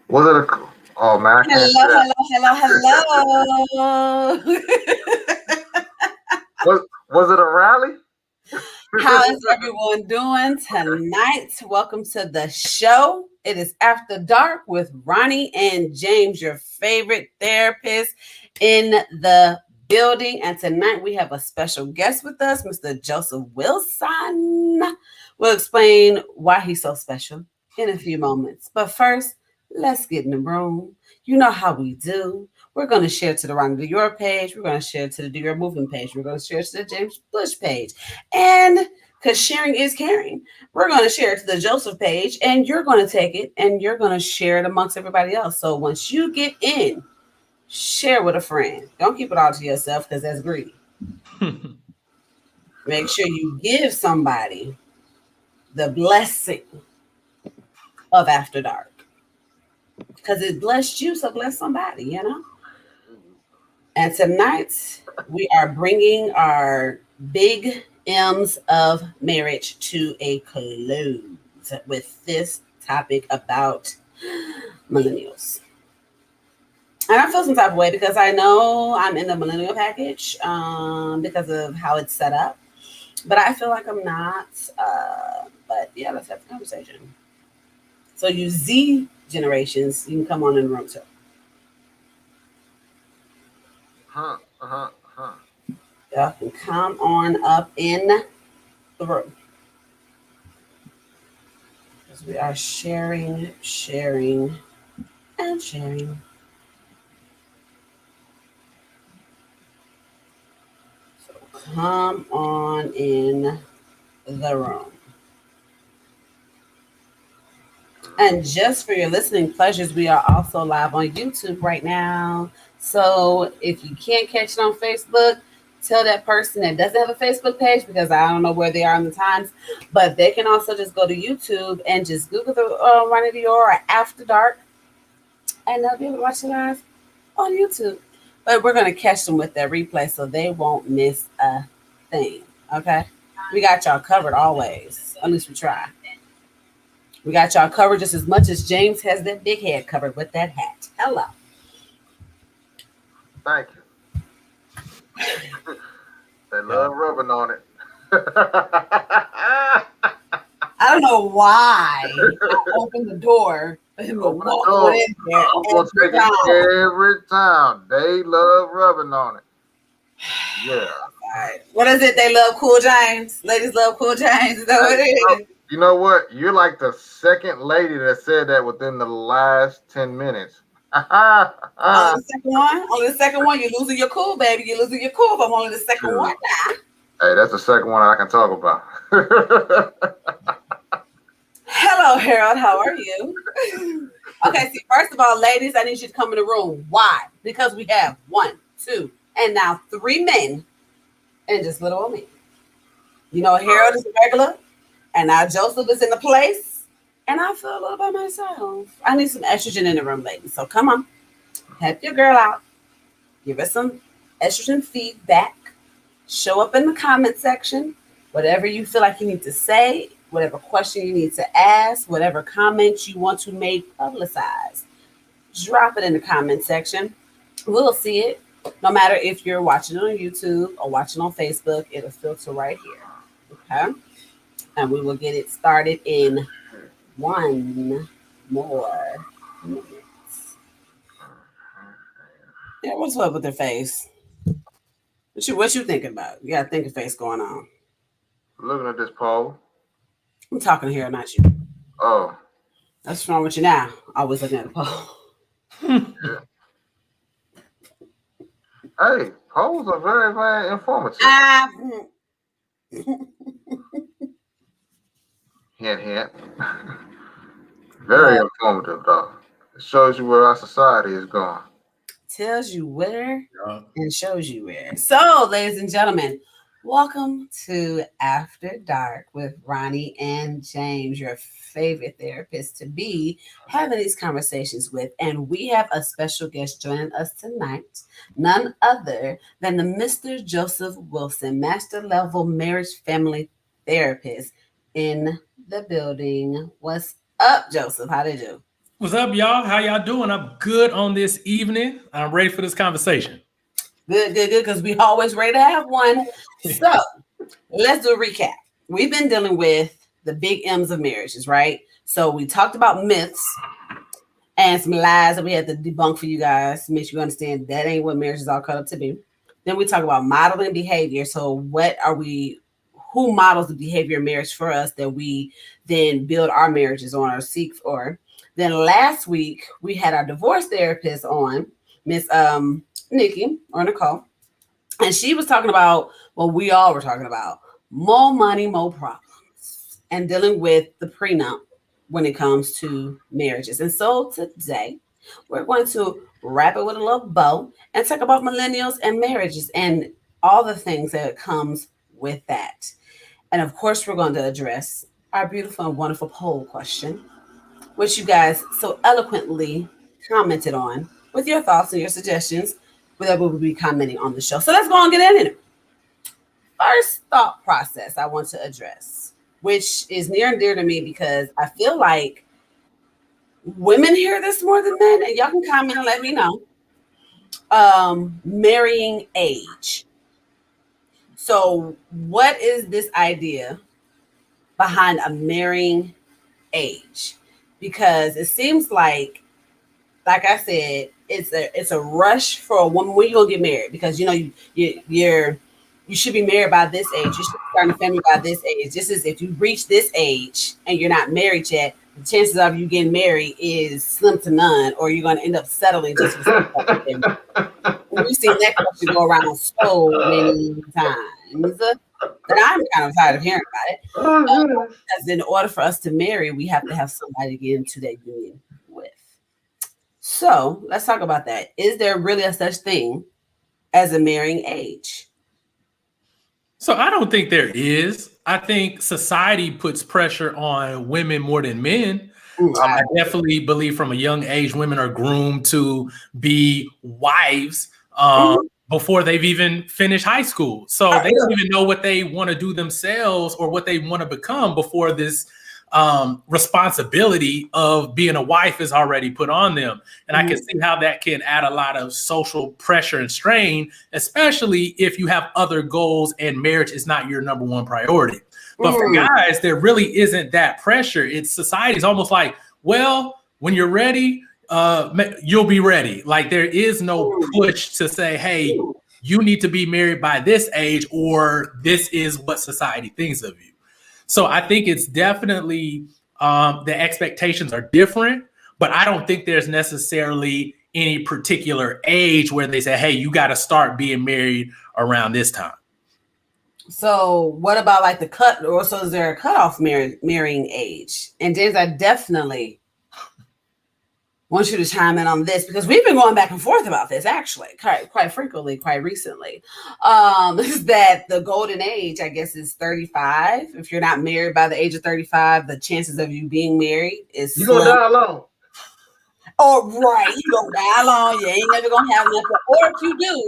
Was it a? Oh man, I can't say that. Hello. Was it a rally? How is everyone doing tonight? Welcome to the show. It is After Dark with Ronnie and James, your favorite therapist in the building. And tonight we have a special guest with us, Mr. Joseph Wilson. We'll explain why he's so special in a few moments. But first, let's get in the room. You know how we do. We're going to share to the Ronnie Do Your page. We're going to share to the Do Your Movement page. We're going to share to the James Bush page. And because sharing is caring, we're going to share it to the Joseph page, and you're going to take it and you're going to share it amongst everybody else. So once you get in, share with a friend. Don't keep it all to yourself because that's greedy. Make sure you give somebody the blessing of After Dark because it blessed you, so bless somebody, you know? And tonight we are bringing our big M's of marriage to a close with this topic about millennials. And I feel some type of way because I know I'm in the millennial package because of how it's set up. But I feel like I'm not. But yeah, let's have the conversation. So you Z generations, you can come on in the room too. Huh. Y'all can come on up in the room. Because we are sharing, and sharing. So come on in the room. And just for your listening pleasures, we are also live on YouTube right now. So if you can't catch it on Facebook, tell that person that doesn't have a Facebook page because I don't know where they are in the times, but they can also just go to YouTube and just Google the Ronnie Dior or After Dark, and they'll be able to watch it live on YouTube. But we're going to catch them with that replay so they won't miss a thing. Okay? We got y'all covered always. At least we try. We got y'all covered just as much as James has that big head covered with that hat. Hello. Thank you. They love rubbing on it. I don't know why I opened the door for him to Open the walk door. on in there I'm gonna every take it time. every time. They love rubbing on it. Yeah. All right. What is it? They love Cool James. Ladies love Cool James. Is that what it is? You know what? You're like the second lady that said that within the last 10 minutes. Only the second one? Only the second one? You're losing your cool, baby. You're losing your cool if I'm only the second one Shoot. now. Hey, that's the second one I can talk about. Hello, Harold. How are you? Okay, see, first of all, ladies, I need you to come in the room. Why? Because we have 1, 2, and now 3 men and just little old me. You know, Harold is a regular, and now Joseph is in the place, and I feel a little by myself. I need some estrogen in the room, ladies. So come on, help your girl out. Give us some estrogen feedback. Show up in the comment section. Whatever you feel like you need to say, whatever question you need to ask, whatever comment you want to make publicized, drop it in the comment section. We'll see it. No matter if you're watching on YouTube or watching on Facebook, it'll filter right here. Okay? And we will get it started in 1 more minute. Yeah, what's up with their face? What you thinking about? You got a thinking face going on. Looking at this poll. I'm talking here, not you. Oh, What's wrong with you now? Always looking at the poll. yeah. Hey, polls are very, very informative. Hint, hint. Very informative, though. It shows you where our society is going. Tells you where and shows you where. So, ladies and gentlemen, welcome to After Dark with Ronnie and James, your favorite therapist to be having these conversations with. And we have a special guest joining us tonight, none other than the Mr. Joseph Wilson, master level marriage family therapist in the building. What's up, Joseph? How did you? What's up, y'all? How y'all doing? I'm good on this evening. I'm ready for this conversation. Good, because we always ready to have one. So let's do a recap. We've been dealing with the big M's of marriages, right? So we talked about myths and some lies that we had to debunk for you guys to make sure you understand that ain't what marriage is all cut up to be. Then we talk about modeling behavior. So who models the behavior of marriage for us that we then build our marriages on or seek for? Then last week we had our divorce therapist on, Miss Nikki or Nicole, and she was talking about what we all were talking about: more money, more problems, and dealing with the prenup when it comes to marriages. And so today we're going to wrap it with a little bow and talk about millennials and marriages and all the things that comes with that. And of course, we're going to address our beautiful and wonderful poll question, which you guys so eloquently commented on with your thoughts and your suggestions that we will be commenting on the show. So let's go and get in it. First thought process I want to address, which is near and dear to me because I feel like women hear this more than men, and y'all can comment and let me know. Marrying age. So what is this idea behind a marrying age? Because it seems like I said, it's a rush for a woman. When you gonna get married? Because you should be married by this age. You should be starting a family by this age. This is if you reach this age and you're not married yet, the chances of you getting married is slim to none, or you're gonna end up settling just for something. We've seen that question go around so many times that I'm kind of tired of hearing about it. Because in order for us to marry, we have to have somebody to get into that union with. So let's talk about that. Is there really a such thing as a marrying age? So I don't think there is. I think society puts pressure on women more than men. I definitely believe from a young age, women are groomed to be wives before they've even finished high school. So they don't even know what they want to do themselves or what they want to become before this responsibility of being a wife is already put on them. And I can see how that can add a lot of social pressure and strain, especially if you have other goals and marriage is not your number one priority. But for guys, there really isn't that pressure. It's society's almost like, well, when you're ready, you'll be ready. Like there is no push to say, hey, you need to be married by this age, or this is what society thinks of you. So I think it's definitely the expectations are different, but I don't think there's necessarily any particular age where they say, hey, you got to start being married around this time. So what about like the cut, or so is there a cutoff marrying age? And James, I definitely want you to chime in on this because we've been going back and forth about this actually quite frequently, quite recently. Is that the golden age, I guess, is 35. If you're not married by the age of 35, the chances of you being married is you're gonna die alone. Oh, right. You gonna die alone. You ain't never gonna have nothing. Or if you do,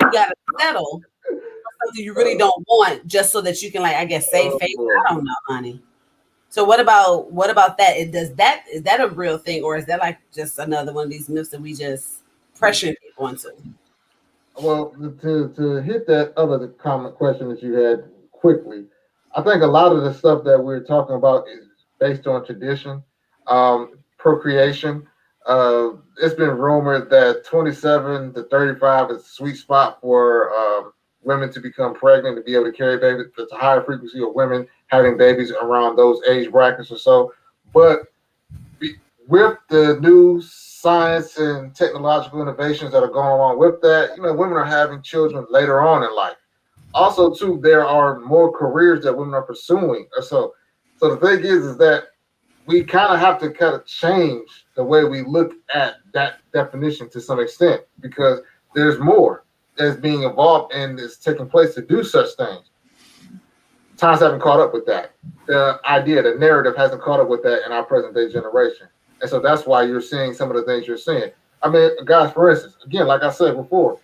you gotta settle for something you really don't want just so that you can, like, I guess, save face. I don't know, honey. So what about that? Is that a real thing, or is that like just another one of these myths that we just pressuring people into? Well, to hit that other comment question that you had quickly, I think a lot of the stuff that we're talking about is based on tradition, procreation. It's been rumored that 27 to 35 is a sweet spot for women to become pregnant, to be able to carry babies. There's a higher frequency of women having babies around those age brackets or so. But with the new science and technological innovations that are going along with that, women are having children later on in life. Also, too, there are more careers that women are pursuing. So the thing is that we kind of have to change the way we look at that definition to some extent, because there's more that's being evolved and is taking place to do such things. Times haven't caught up with that. The narrative hasn't caught up with that in our present day generation. And so that's why you're seeing some of the things you're seeing. I mean, guys, for instance, again, like I said before,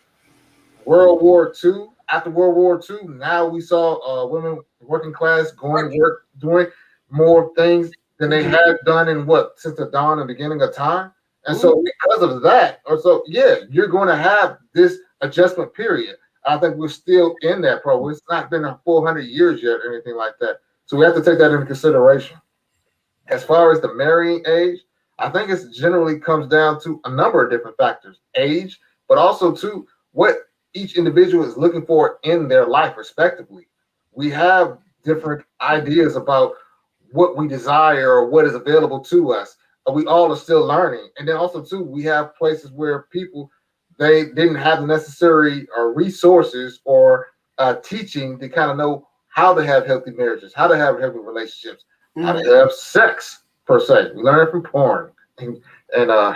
World War II, after World War II, now we saw women, working class, going to work, doing more things than they had done in since the dawn and beginning of time. And Mm-hmm. so because of that, you're going to have this adjustment period. I think we're still in that program. It's not been a 400 years yet or anything like that. So we have to take that into consideration. As far as the marrying age, I think it generally comes down to a number of different factors, age, but also to what each individual is looking for in their life, respectively. We have different ideas about what we desire or what is available to us. We all are still learning. And then also, too, we have places where people, they didn't have the necessary resources or teaching to kind of know how to have healthy marriages, how to have healthy relationships, how to have sex, per se. We learn it from porn and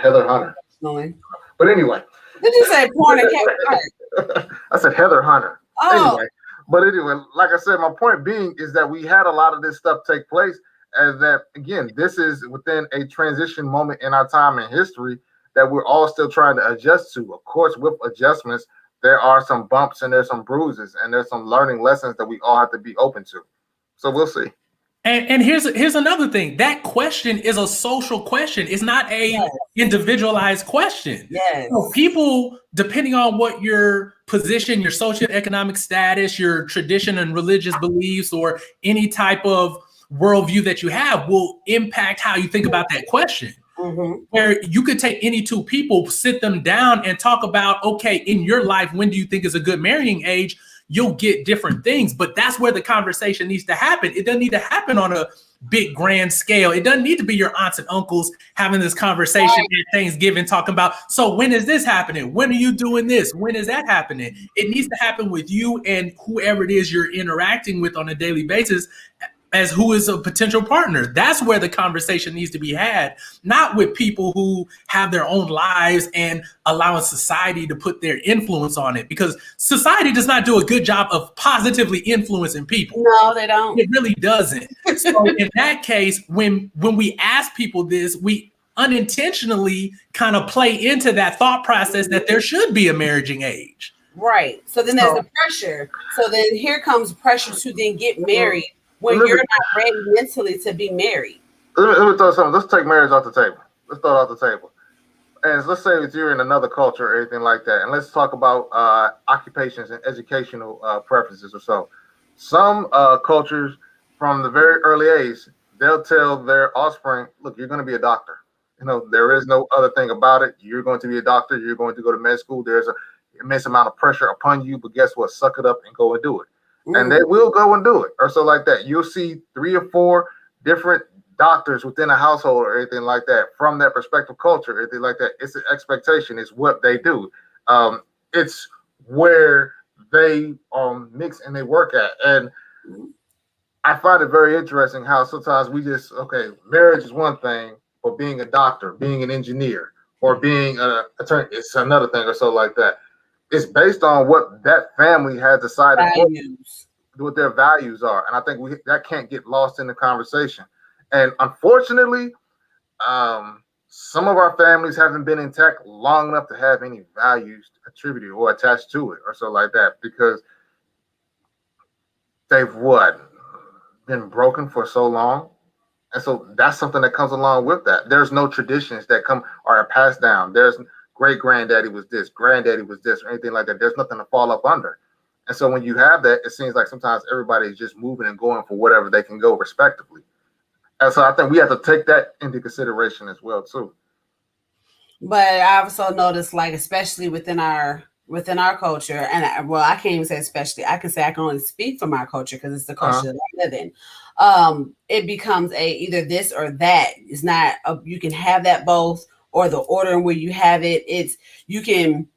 Heather Hunter. But anyway. Did you say porn and cat? I said Heather Hunter. Oh. Anyway, like I said, my point being is that we had a lot of this stuff take place, and that, again, this is within a transition moment in our time in history that we're all still trying to adjust to. Of course, with adjustments, there are some bumps and there's some bruises and there's some learning lessons that we all have to be open to. So we'll see. And here's another thing. That question is a social question. It's not a individualized question. Yes. So people, depending on what your position, your socioeconomic status, your tradition and religious beliefs, or any type of worldview that you have, will impact how you think about that question. Mm-hmm. Where you could take any two people, sit them down and talk about, okay, in your life, when do you think is a good marrying age? You'll get different things, but that's where the conversation needs to happen. It doesn't need to happen on a big grand scale. It doesn't need to be your aunts and uncles having this conversation at Thanksgiving, talking about, so when is this happening? When are you doing this? When is that happening? It needs to happen with you and whoever it is you're interacting with on a daily basis as who is a potential partner. That's where the conversation needs to be had, not with people who have their own lives and allowing society to put their influence on it, because society does not do a good job of positively influencing people. No, they don't. It really doesn't. So in that case, when we ask people this, we unintentionally kind of play into that thought process that there should be a marrying age. Right. So then there's the pressure. So then here comes pressure to then get married when you're not ready mentally to be married. Let me throw something. Let's take marriage off the table. Let's throw it off the table. And let's say that you're in another culture or anything like that. And let's talk about occupations and educational preferences or so. Some cultures, from the very early age, they'll tell their offspring, look, you're going to be a doctor. You know, there is no other thing about it. You're going to be a doctor. You're going to go to med school. There's an immense amount of pressure upon you. But guess what? Suck it up and go and do it. And they will go and do it, or so like that. You'll see 3 or 4 different doctors within a household or anything like that from that perspective culture, anything like that. It's an expectation. It's what they do. It's where they mix and they work at. And I find it very interesting how sometimes we just, marriage is one thing, but being a doctor, being an engineer, or being an attorney, it's another thing or so like that. It's based on what that family has decided what their values are. And I think that can't get lost in the conversation. And unfortunately, some of our families haven't been intact long enough to have any values attributed or attached to it or so like that, because they've been broken for so long. And so that's something that comes along with that. There's no traditions that are passed down. There's great-granddaddy was this, granddaddy was this, or anything like that. There's nothing to fall up under. And so when you have that, it seems like sometimes everybody's just moving and going for whatever they can go respectively. And so I think we have to take that into consideration as well, too. But I also noticed, like, especially within our culture, and I can't even say especially, I can say I can only speak for my culture because it's the culture that I live in. It becomes either this or that. It's not, you can have that both, or the order in where you have it. It's you can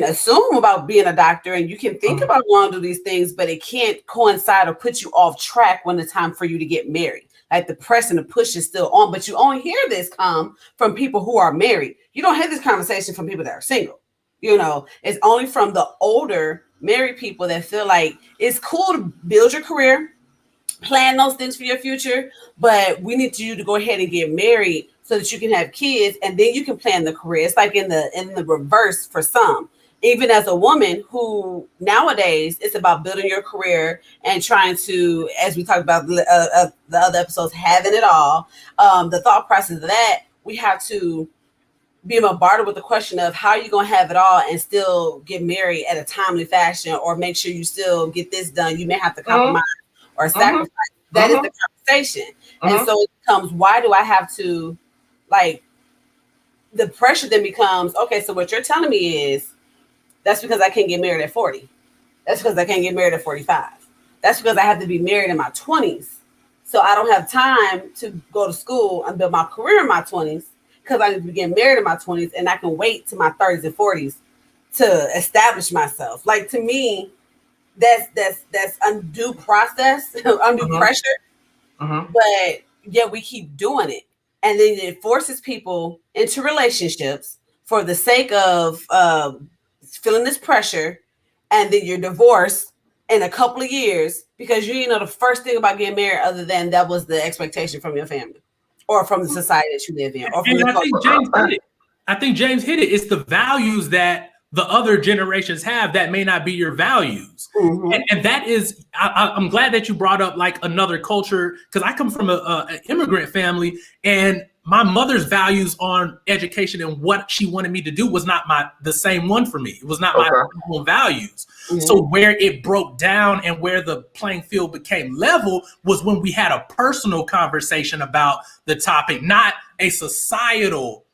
assume about being a doctor and you can think about wanting to do these things, but it can't coincide or put you off track when it's time for you to get married. Like the press and the push is still on, but you only hear this come from people who are married. You don't hear this conversation from people that are single. You know, it's only from the older married people that feel like it's cool to build your career, plan those things for your future, but we need you to go ahead and get married so that you can have kids and then you can plan the career. It's like in the reverse for some. even as a woman who nowadays it's about building your career and trying to, as we talked about the other episodes, having it all. The thought process of that, we have to be bombarded with the question of how are you going to have it all and still get married at a timely fashion, or make sure you still get this done. You may have to compromise or sacrifice. That is the conversation. And so it becomes, why do I have to, like, the pressure then becomes, okay, so what you're telling me is that's because I can't get married at 40. That's because I can't get married at 45. That's because I have to be married in my 20s. So I don't have time to go to school and build my career in my 20s, because I need to be getting married in my 20s, and I can wait to my 30s and 40s to establish myself. Like, to me, that's undue process, undue pressure. But yeah, we keep doing it. And then it forces people into relationships for the sake of feeling this pressure. And then you're divorced in a couple of years because you didn't know the first thing about getting married, other than that was the expectation from your family or from the society that you live in. Or from I think James hit it. It's the values that the other generations have that may not be your values. And that is, I'm glad that you brought up like another culture, because I come from an immigrant family, and my mother's values on education and what she wanted me to do was not the same one for me. It was not my own values. So where it broke down and where the playing field became level was when we had a personal conversation about the topic, not a societal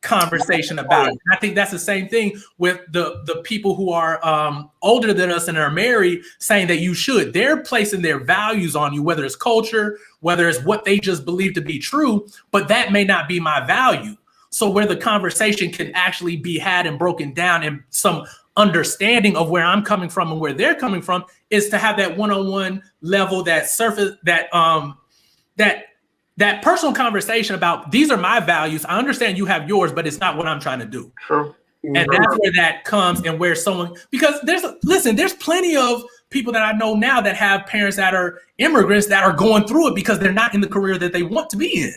conversation about it. I think that's the same thing with the people who are older than us and are married, saying that you should. They're placing their values on you, whether it's culture, whether it's what they just believe to be true, but that may not be my value. So where the conversation can actually be had and broken down, and some understanding of where I'm coming from and where they're coming from, is to have that one-on-one level, that surface, that personal conversation about, these are my values. I understand you have yours, but it's not what I'm trying to do. True. And that's where that comes, and where someone, because there's plenty of people that I know now that have parents that are immigrants that are going through it because they're not in the career that they want to be in.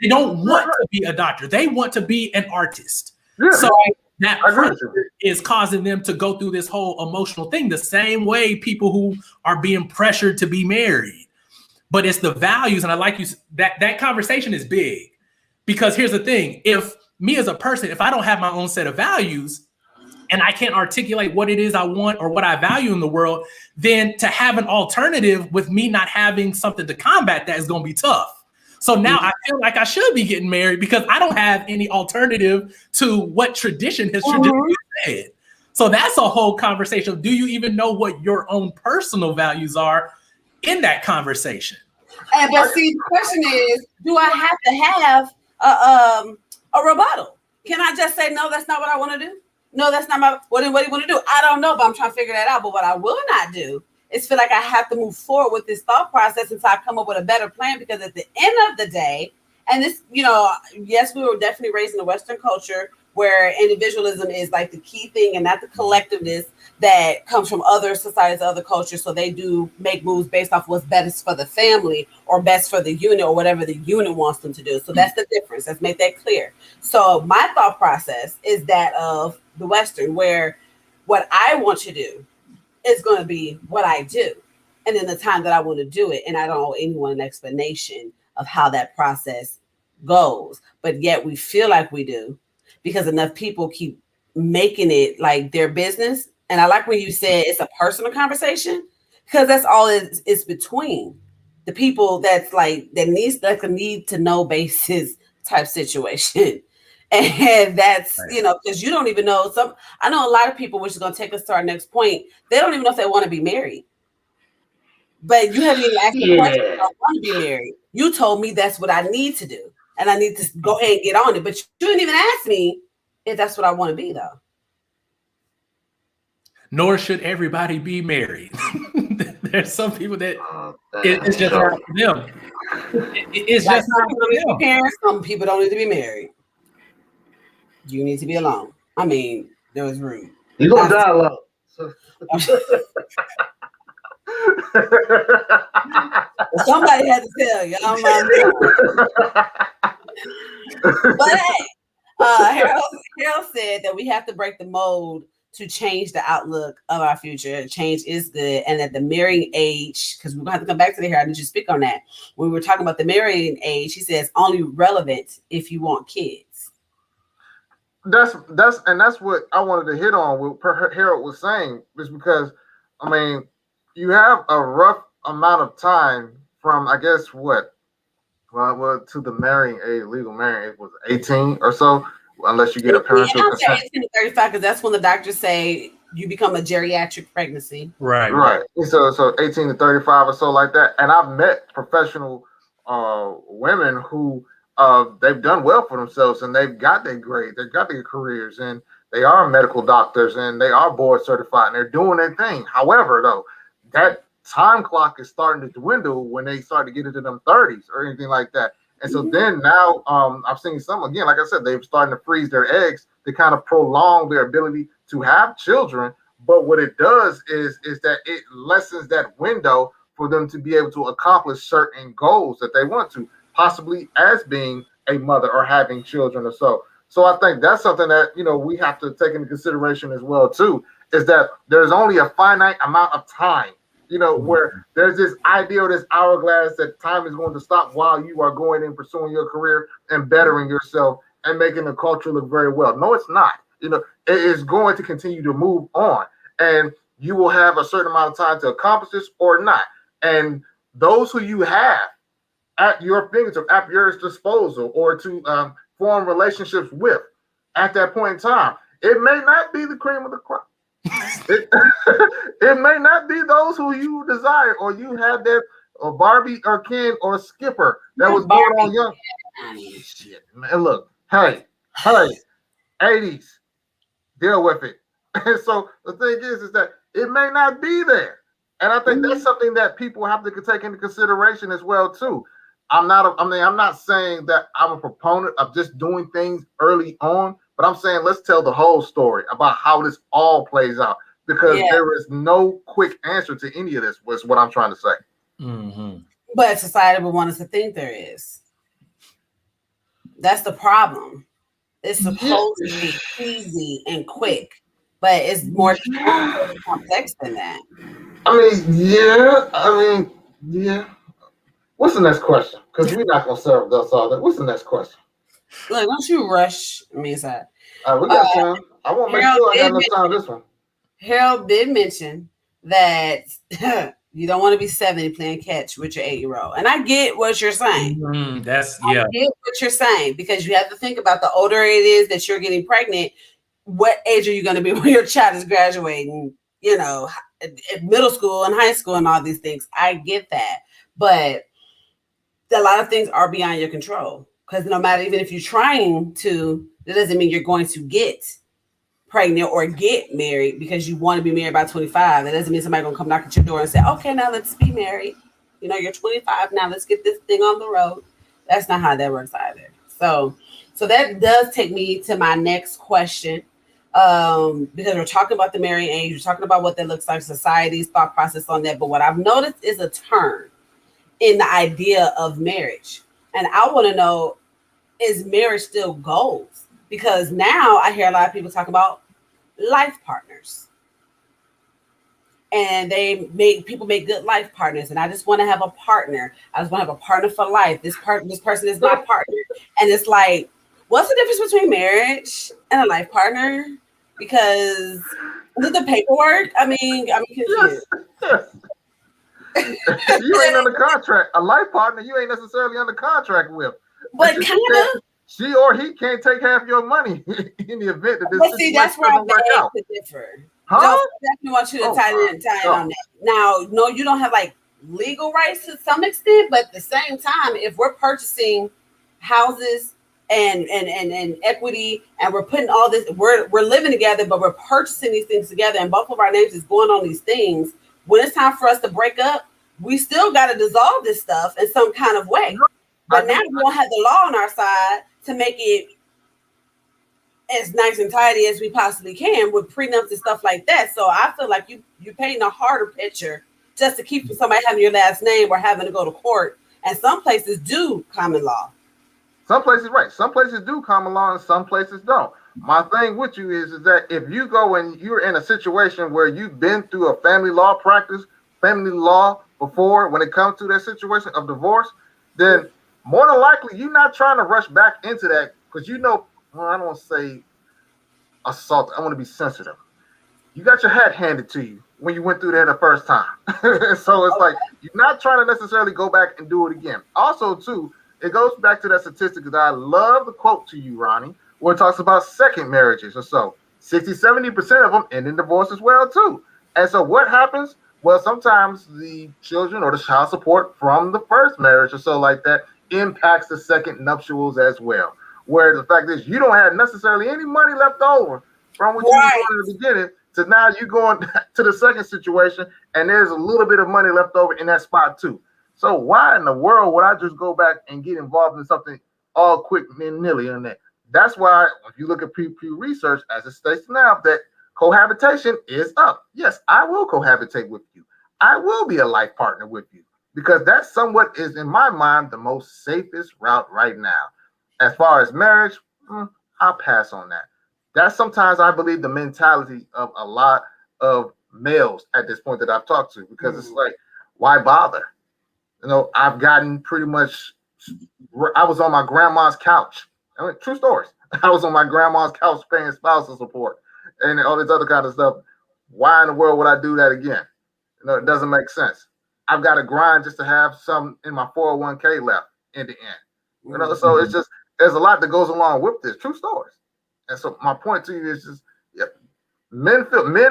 They don't want to be a doctor. They want to be an artist. So that pressure is causing them to go through this whole emotional thing, the same way people who are being pressured to be married. But it's the values. And I like you, that conversation is big, because here's the thing. If me as a person, if I don't have my own set of values and I can't articulate what it is I want or what I value in the world, then to have an alternative with me not having something to combat that is going to be tough. So now I feel like I should be getting married because I don't have any alternative to what tradition has traditionally said. So that's a whole conversation. Do you even know what your own personal values are in that conversation? But see, the question is, do I have to have a rebuttal? Can I just say, no, that's not what I want to do? No, that's not my, what do you want to do? I don't know, but I'm trying to figure that out. But what I will not do is feel like I have to move forward with this thought process until I come up with a better plan, because at the end of the day, and this, yes, we were definitely raised in a Western culture where individualism is like the key thing and not the collectiveness that comes from other societies, other cultures. So they do make moves based off what's best for the family or best for the unit or whatever the unit wants them to do. So that's the difference. Let's make that clear. So my thought process is that of the Western, where what I want to do is going to be what I do. And in the time that I want to do it. And I don't owe anyone an explanation of how that process goes. But yet we feel like we do, because enough people keep making it like their business. And I like when you said it's a personal conversation, because that's all it's between the people that's like, that needs like a need to know basis type situation. And that's, because you don't even know I know a lot of people, which is going to take us to our next point. They don't even know if they want to be married. But you haven't even asked the question, I want to be married. You told me that's what I need to do. And I need to go ahead and get on it. But you didn't even ask me if that's what I want to be, though. Nor should everybody be married. There's some people that it's just hard for them. It's like just hard for them. Parents, some people don't need to be married. You need to be alone. I mean, that was rude. You're going to die alone. Somebody had to tell you. But hey, Harold said that we have to break the mold to change the outlook of our future. Change is good, and that the marrying age, because we're gonna have to come back to the hair. I need you to speak on that. When we were talking about the marrying age, he says only relevant if you want kids. That's what I wanted to hit on. What Harold was saying is because, I mean, you have a rough amount of time from, I guess, what, well, to the marrying age, legal marrying age was 18 or so, unless you get a parental consent. 18 to 35, because that's when the doctors say you become a geriatric pregnancy. Right. So 18 to 35 or so like that. And I've met professional women who they've done well for themselves and they've got their grades, they've got their careers, and they are medical doctors and they are board certified and they're doing their thing. However, though, that time clock is starting to dwindle when they start to get into them 30s or anything like that. And so then now I've seen some, again, like I said, they're starting to freeze their eggs to kind of prolong their ability to have children. But what it does is that it lessens that window for them to be able to accomplish certain goals that they want to, possibly as being a mother or having children or so. So I think that's something that, we have to take into consideration as well, too, is that there's only a finite amount of time, where there's this ideal, this hourglass that time is going to stop while you are going and pursuing your career and bettering yourself and making the culture look very well. No, it's not. It is going to continue to move on, and you will have a certain amount of time to accomplish this or not. And those who you have at your fingertips, at your disposal, or to form relationships with at that point in time, it may not be the cream of the crop. It may not be those who you desire, or you have that Barbie or Ken or Skipper that was born on young. Shit, man. Look, hey, 80s, deal with it. And so the thing is that it may not be there. And I think that's something that people have to take into consideration as well, too. I'm not saying that I'm a proponent of just doing things early on, but I'm saying let's tell the whole story about how this all plays out, because there is no quick answer to any of this, was what I'm trying to say. Mm-hmm. But society would want us to think there is. That's the problem. It's supposed to be easy and quick, but it's more complex than that. What's the next question? Because we're not going to serve us all that. What's the next question? Look, don't you rush me aside. We got time. I want to make sure I got enough time this one. Harold did mention that you don't want to be 70 playing catch with your 8-year-old. And I get what you're saying. I get what you're saying, because you have to think about the older it is that you're getting pregnant, what age are you going to be when your child is graduating, at middle school and high school and all these things. I get that. But a lot of things are beyond your control, because no matter, even if you're trying to, that doesn't mean you're going to get pregnant or get married because you want to be married by 25. That doesn't mean somebody's gonna come knock at your door and say, okay, now let's be married. You're 25 now, let's get this thing on the road. That's not how that works either. So that does take me to my next question, because we're talking about the marrying age, we're talking about what that looks like, society's thought process on that. But what I've noticed is a turn in the idea of marriage. And I want to know, is marriage still goals? Because now I hear a lot of people talk about life partners. And people make good life partners. And I just want to have a partner. I just want to have a partner for life. This person is my partner. And it's like, what's the difference between marriage and a life partner? Because with the paperwork, I'm confused. You ain't under contract. A life partner, you ain't necessarily under contract with. But kind of. She or he can't take half your money in the event that this situation that's where doesn't work out. To differ. Huh? Joseph, I definitely want you to tie in on that. Now, no, you don't have like legal rights to some extent, but at the same time, if we're purchasing houses and equity, and we're putting all this, we're living together, but we're purchasing these things together, and both of our names is going on these things. When it's time for us to break up, we still got to dissolve this stuff in some kind of way. But now we won't have the law on our side to make it as nice and tidy as we possibly can with prenups and stuff like that. So I feel like you're painting a harder picture just to keep somebody having your last name or having to go to court. And some places do common law. Some places, right? Some places do come along, and some places don't. My thing with you is that if you go and you're in a situation where you've been through a family law practice, family law before, when it comes to that situation of divorce, then more than likely you're not trying to rush back into that because well, I don't want to say assault. I want to be sensitive. You got your hat handed to you when you went through there the first time. So it's like you're not trying to necessarily go back and do it again. Also, too, it goes back to that statistic that I love the quote to you, Ronnie, where it talks about second marriages or so. 60-70% of them end in divorce as well, too. And so what happens? Well, sometimes the children or the child support from the first marriage or so like that impacts the second nuptials as well. Where the fact is you don't have necessarily any money left over from what you were doing in the beginning to now you're going to the second situation and there's a little bit of money left over in that spot too. So why in the world would I just go back and get involved in something all quick and nilly on that? That's why if you look at Pew research, as it states now, that cohabitation is up. Yes, I will cohabitate with you. I will be a life partner with you because that somewhat is, in my mind, the most safest route right now. As far as marriage, I'll pass on that. That's sometimes I believe the mentality of a lot of males at this point that I've talked to because it's like, why bother? I've gotten pretty much, I was on my grandma's couch. I mean, true stories. I was on my grandma's couch paying spousal support and all this other kind of stuff. Why in the world would I do that again? It doesn't make sense. I've got to grind just to have some in my 401k left in the end. So it's just, there's a lot that goes along with this. True stories. And so my point to you is just, men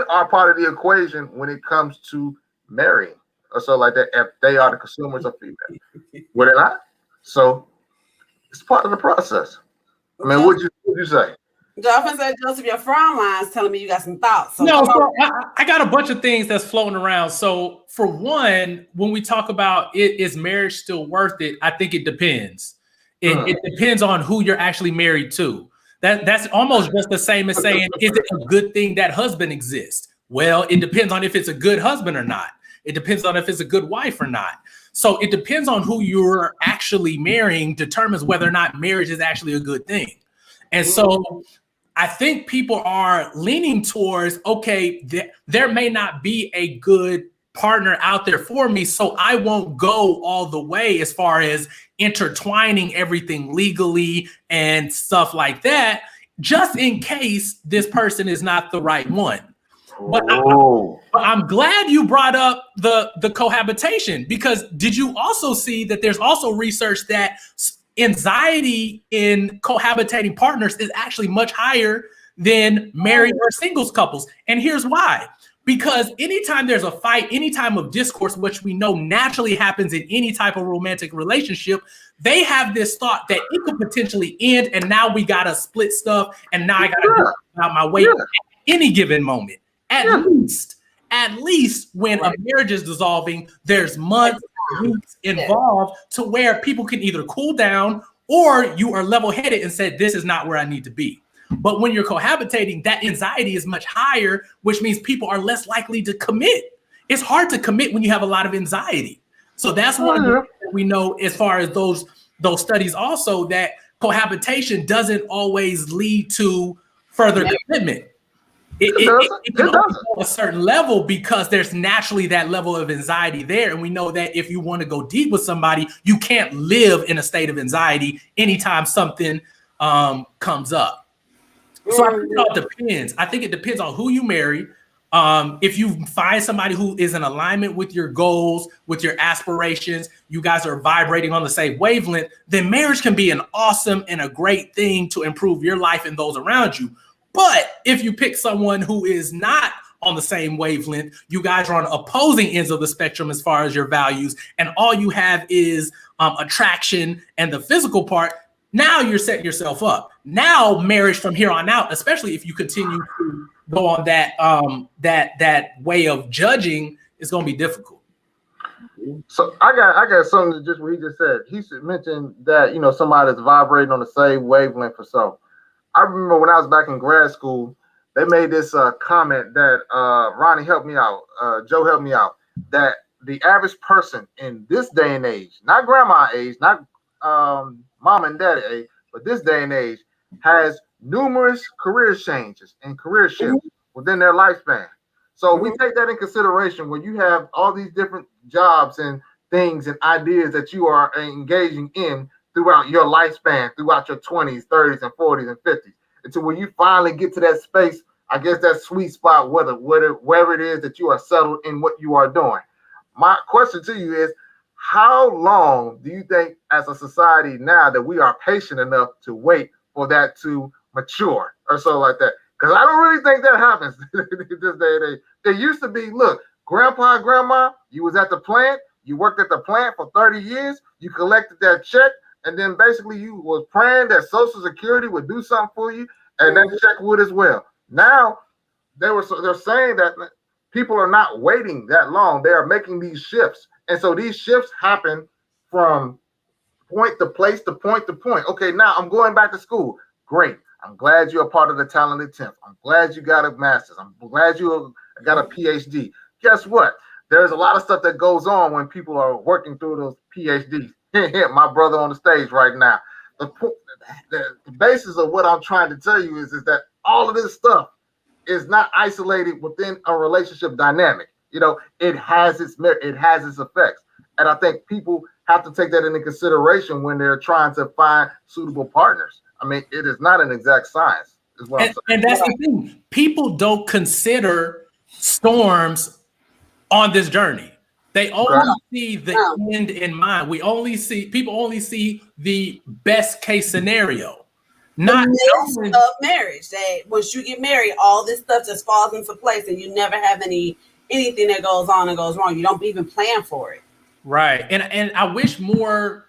are part of the equation when it comes to marrying or so like that, if they are the consumers of female. Were they not? So it's part of the process. I mean, what'd you say? Dolphin said, Joseph, your frown line's telling me you got some thoughts. So I got a bunch of things that's floating around. So for one, when we talk about is marriage still worth it? I think it depends. It depends on who you're actually married to. That's almost just the same as saying, is it a good thing that husband exists? Well, it depends on if it's a good husband or not. It depends on if it's a good wife or not. So it depends on who you're actually marrying determines whether or not marriage is actually a good thing. And so I think people are leaning towards, okay, there may not be a good partner out there for me, so I won't go all the way as far as intertwining everything legally and stuff like that, just in case this person is not the right one. But I'm glad you brought up the cohabitation, because did you also see that there's also research that anxiety in cohabitating partners is actually much higher than married or singles couples? And here's why. Because anytime there's a fight, any time of discourse, which we know naturally happens in any type of romantic relationship, they have this thought that it could potentially end, and now we got to split stuff, and now I got to do out my way at any given moment. At least when a marriage is dissolving, there's months, weeks involved to where people can either cool down or you are level-headed and said, this is not where I need to be. But when you're cohabitating, that anxiety is much higher, which means people are less likely to commit. It's hard to commit when you have a lot of anxiety. So that's one of the things that we know as far as those studies also, that cohabitation doesn't always lead to further commitment. It can only go a certain level because there's naturally that level of anxiety there. And we know that if you want to go deep with somebody, you can't live in a state of anxiety anytime something comes up. So I think it all depends. I think it depends on who you marry. If you find somebody who is in alignment with your goals, with your aspirations, you guys are vibrating on the same wavelength, then marriage can be an awesome and a great thing to improve your life and those around you. But if you pick someone who is not on the same wavelength, you guys are on opposing ends of the spectrum as far as your values, and all you have is attraction and the physical part, now you're setting yourself up. Now marriage from here on out, especially if you continue to go on that way of judging, is going to be difficult. So I got something to just what he just said. He mentioned that somebody's vibrating on the same wavelength or so. I remember when I was back in grad school, they made this comment that Ronnie helped me out, Joe helped me out, that the average person in this day and age, not grandma age, not mom and daddy age, but this day and age has numerous career changes and career shifts within their lifespan. So we take that in consideration when you have all these different jobs and things and ideas that you are engaging in throughout your lifespan, throughout your 20s, 30s, and 40s and 50s, until when you finally get to that space, I guess that sweet spot, wherever it is that you are settled in what you are doing. My question to you is, how long do you think as a society now that we are patient enough to wait for that to mature or so like that? Because I don't really think that happens this day and age. There used to be, look, grandpa, grandma, you was at the plant, you worked at the plant for 30 years, you collected that check, and then basically you was praying that Social Security would do something for you, and that check would as well. Now they're saying that people are not waiting that long. They are making these shifts. And so these shifts happen from point to place to point to point. Okay, now I'm going back to school. Great. I'm glad you're a part of the talented 10th. I'm glad you got a master's. I'm glad you got a PhD. Guess what? There's a lot of stuff that goes on when people are working through those PhDs. My brother on the stage right now. The basis of what I'm trying to tell you is that all of this stuff is not isolated within a relationship dynamic. You know, it has its effects. And I think people have to take that into consideration when they're trying to find suitable partners. I mean, it is not an exact science, is what I'm saying. And that's the thing. People don't consider storms on this journey. They only see the end in mind. People only see the best case scenario. Not the myth of marriage. That once you get married, all this stuff just falls into place, and you never have anything that goes on and goes wrong. You don't even plan for it. Right. And I wish more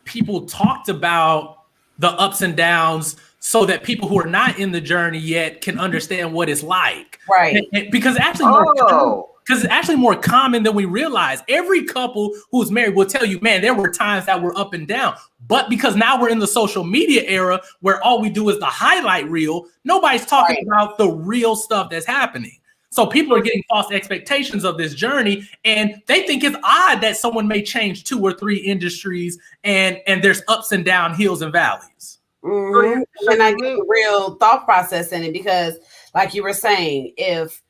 people talked about the ups and downs so that people who are not in the journey yet can understand what it's like. Right. Because it's actually more common than we realize. Every couple who's married will tell you, man, there were times that were up and down. But because now we're in the social media era where all we do is the highlight reel, nobody's talking about the real stuff that's happening. So people are getting false expectations of this journey, and they think it's odd that someone may change 2 or 3 industries and there's ups and down, hills and valleys. And I get the real thought process in it because, like you were saying, if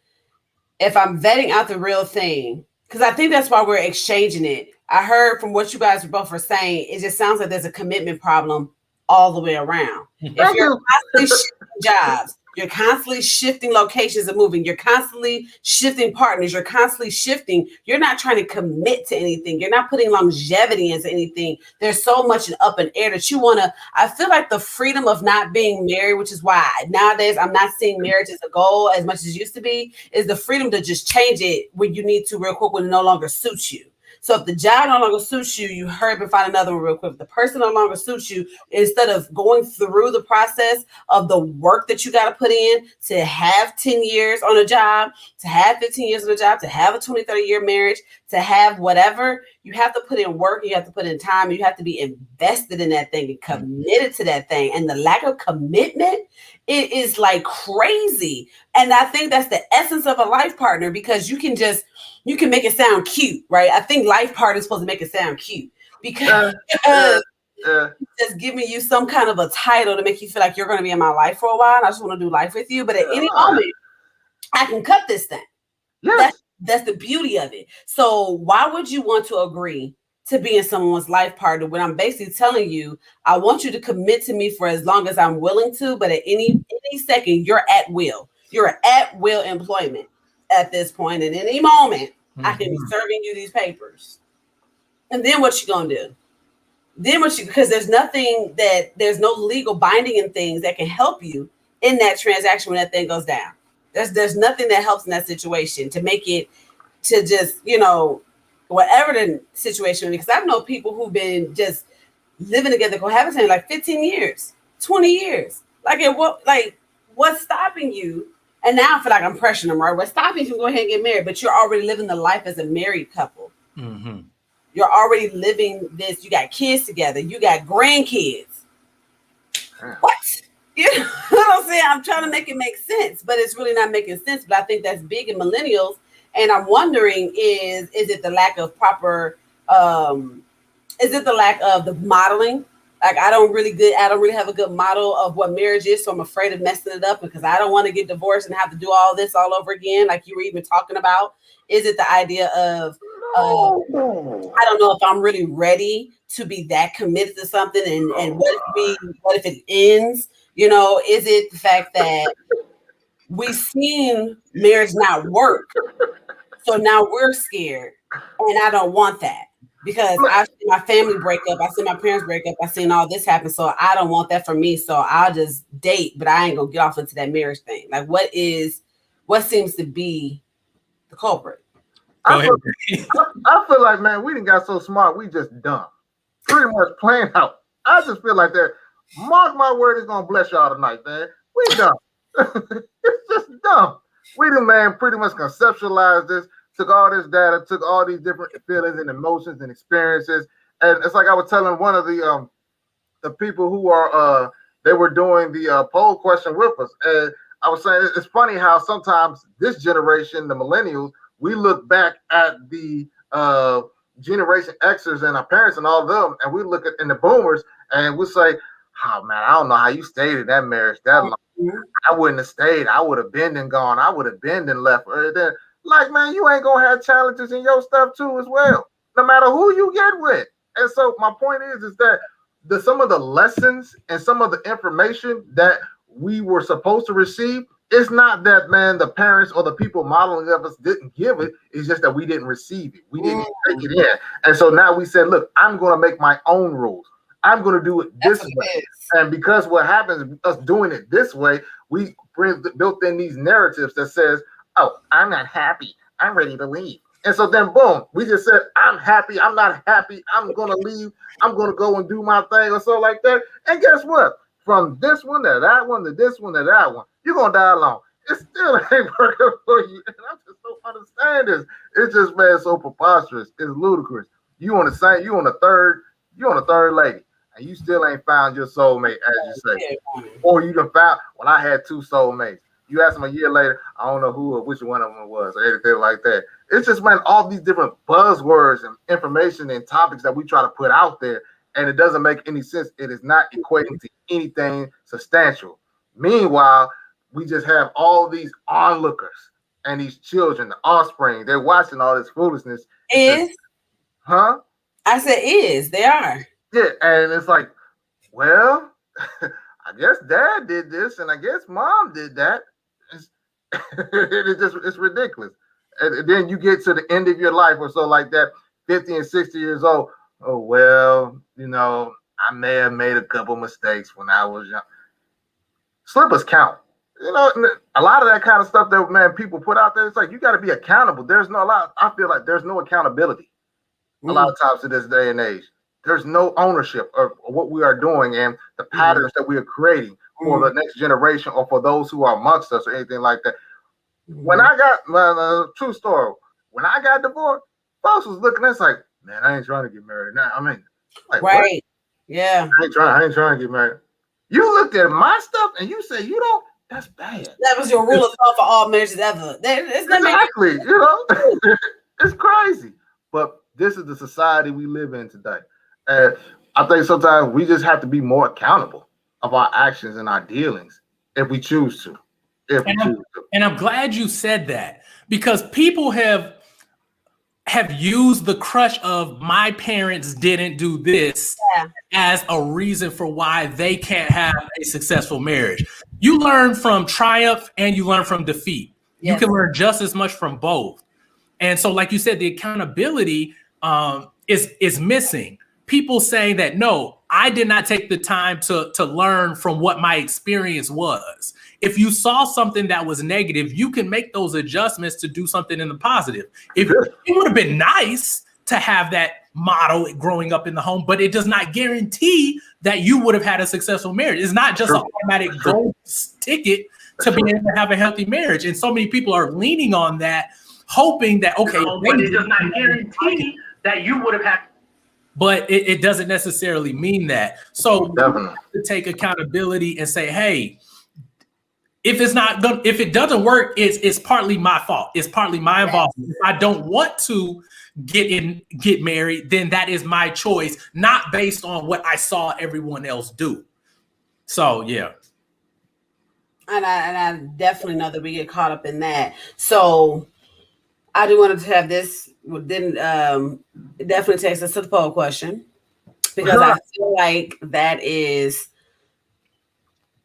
I'm vetting out the real thing, because I think that's why we're exchanging it. I heard from what you guys both are saying, it just sounds like there's a commitment problem all the way around. If you're constantly shifting jobs, you're constantly shifting locations and moving, you're constantly shifting partners, you're constantly shifting, you're not trying to commit to anything. You're not putting longevity into anything. There's so much up in air that you want to, I feel like the freedom of not being married, which is why nowadays I'm not seeing marriage as a goal as much as it used to be, is the freedom to just change it when you need to real quick when it no longer suits you. So if the job no longer suits you, you hurry up and find another one real quick. If the person no longer suits you, instead of going through the process of the work that you got to put in to have 10 years on a job, to have 15 years on a job, to have a 20, 30-year marriage, to have whatever, you have to put in work, you have to put in time, you have to be invested in that thing and committed to that thing. And the lack of commitment, it is like crazy. And I think that's the essence of a life partner, because you can make it sound cute, right? I think life partner is supposed to make it sound cute because just giving you some kind of a title to make you feel like you're going to be in my life for a while. And I just want to do life with you. But at any moment, I can cut this thing. Yes. That's the beauty of it. So why would you want to agree to being someone's life partner when I'm basically telling you, I want you to commit to me for as long as I'm willing to, but at any second, you're at will. You're at will employment at this point. At any moment, I can be serving you these papers. And then what you gonna do? Because there's no legal binding in things that can help you in that transaction when that thing goes down. There's nothing that helps in that situation to make it to just, whatever the situation, because I know people who've been just living together, cohabitating like 15 years, 20 years. What's stopping you? And now I feel like I'm pressuring them, right? What's stopping you from going ahead and get married? But you're already living the life as a married couple. Mm-hmm. You're already living this. You got kids together. You got grandkids. What? You know what I'm saying? I'm trying to make it make sense, but it's really not making sense. But I think that's big in millennials. And I'm wondering, is it the lack of proper, is it the lack of the modeling Like I don't really have a good model of what marriage is, so I'm afraid of messing it up because I don't want to get divorced and have to do all this all over again. Like you were even talking about, is it the idea of I don't know if I'm really ready to be that committed to something, and what if it ends? You know, is it the fact that we've seen marriage not work, so now we're scared, and I don't want that. Because I've seen my family break up, I've seen my parents break up, I've seen all this happen. So I don't want that for me. So I'll just date, but I ain't gonna get off into that marriage thing. Like what seems to be the culprit? I feel like, man, we didn't got so smart, we just dumb. Pretty much playing out. I just feel like that. Mark my word, it's gonna bless y'all tonight, man. We dumb. It's just dumb. We done, man, pretty much conceptualized this. Took all this data, took all these different feelings and emotions and experiences, and it's like I was telling one of the people who are they were doing the poll question with us, and I was saying it's funny how sometimes this generation, the millennials, we look back at the Generation Xers and our parents and all of them, and we look at the boomers and we say, "Oh man, I don't know how you stayed in that marriage that long. I wouldn't have stayed. I would have been and gone. I would have been and left." Like, man, you ain't gonna have challenges in your stuff too as well, no matter who you get with. And so my point is that some of the lessons and some of the information that we were supposed to receive, it's not that, man, the parents or the people modeling of us didn't give it. It's just that we didn't receive it. We didn't take it in. And so now we said, look, I'm going to make my own rules. I'm going to do it this way. And because what happens, us doing it this way, we built in these narratives that says, oh, I'm not happy, I'm ready to leave. And so then, boom, we just said, I'm happy, I'm not happy, I'm going to leave, I'm going to go and do my thing or so like that. And guess what? From this one to that one to this one to that one, you're going to die alone. It still ain't working for you. And I just don't understand this. It's just, man, so preposterous. It's ludicrous. You on the third lady, and you still ain't found your soulmate, as you say. Or you done found, well, I had two soulmates. You ask them a year later, I don't know who or which one of them was, or anything like that. It's just, man, all these different buzzwords and information and topics that we try to put out there, and it doesn't make any sense. It is not equating to anything substantial. Meanwhile, we just have all these onlookers and these children, the offspring. They're watching all this foolishness. Huh? I said is. They are. Yeah, and it's like, well, I guess dad did this, and I guess mom did that. It's ridiculous. And then you get to the end of your life or so like that, 50 and 60 years old. Oh, well, you know, I may have made a couple mistakes when I was young. Slippers count. You know, a lot of that kind of stuff that, man, people put out there, it's like, you got to be accountable. I feel like there's no accountability a lot of times to this day and age. There's no ownership of what we are doing and the patterns that we are creating for the next generation or for those who are amongst us or anything like that. When I got, true story, when I got divorced, folks was looking at us like, man, I ain't trying to get married now. I mean, like, right. What? Yeah. I ain't trying to get married. You looked at my stuff and you say, you don't, that's bad. That was your rule of thumb for all marriages ever. Exactly. You know, it's crazy. But this is the society we live in today. And I think sometimes we just have to be more accountable of our actions and our dealings if we choose to. And I'm glad you said that, because people have used the crush of my parents didn't do this as a reason for why they can't have a successful marriage. You learn from triumph and you learn from defeat. Yes. You can learn just as much from both. And so, like you said, the accountability is missing. People saying that, no, I did not take the time to learn from what my experience was. If you saw something that was negative, you can make those adjustments to do something in the positive. It would have been nice to have that model growing up in the home, but it does not guarantee that you would have had a successful marriage. It's not just an automatic gold ticket to be able to have a healthy marriage. And so many people are leaning on that, hoping that, okay, but it does not guarantee that you would have had. But it doesn't necessarily mean that. So to take accountability and say, hey, if it doesn't work, it's partly my fault. It's partly my involvement. If I don't want to get married, then that is my choice, not based on what I saw everyone else do. So yeah. And I definitely know that we get caught up in that. So I do want to have this. Then it definitely takes us to the poll question, because I feel like that is.